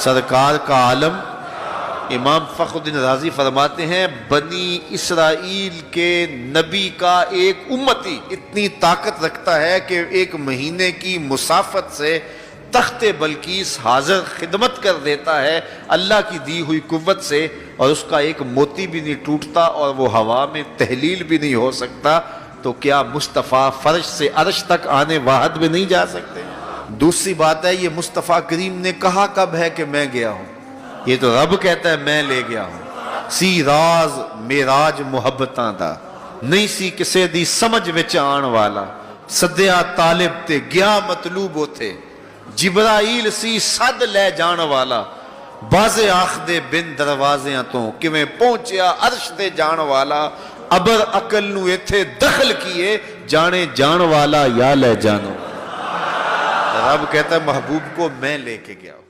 سرکار کا عالم امام فخر الدین رازی فرماتے ہیں بنی اسرائیل کے نبی کا ایک امتی اتنی طاقت رکھتا ہے کہ ایک مہینے کی مسافت سے تخت بلقیس حاضر خدمت کر دیتا ہے اللہ کی دی ہوئی قوت سے، اور اس کا ایک موتی بھی نہیں ٹوٹتا اور وہ ہوا میں تحلیل بھی نہیں ہو سکتا، تو کیا مصطفیٰ فرش سے عرش تک آنے واحد میں نہیں جا سکتے؟ دوسری بات ہے، یہ مصطفیٰ کریم نے کہا کب ہے کہ میں گیا ہوں؟ یہ تو رب کہتا ہے میں لے گیا ہوں۔ سی راز میراج محبتاں دا نہیں سی کسے دی سمجھ وچ آن والا، سدیا طالب تے گیا مطلوب ہوتے، جبرائیل سی صد لے جان والا، بازے آخ دے بن دروازیاں تو کیویں پہنچیا عرش دے جان والا، ابر عقل نو ایتھے دخل کیے جانے جان والا یا لے جانو۔ رب کہتا ہے محبوب کو میں لے کے گیا ہوں۔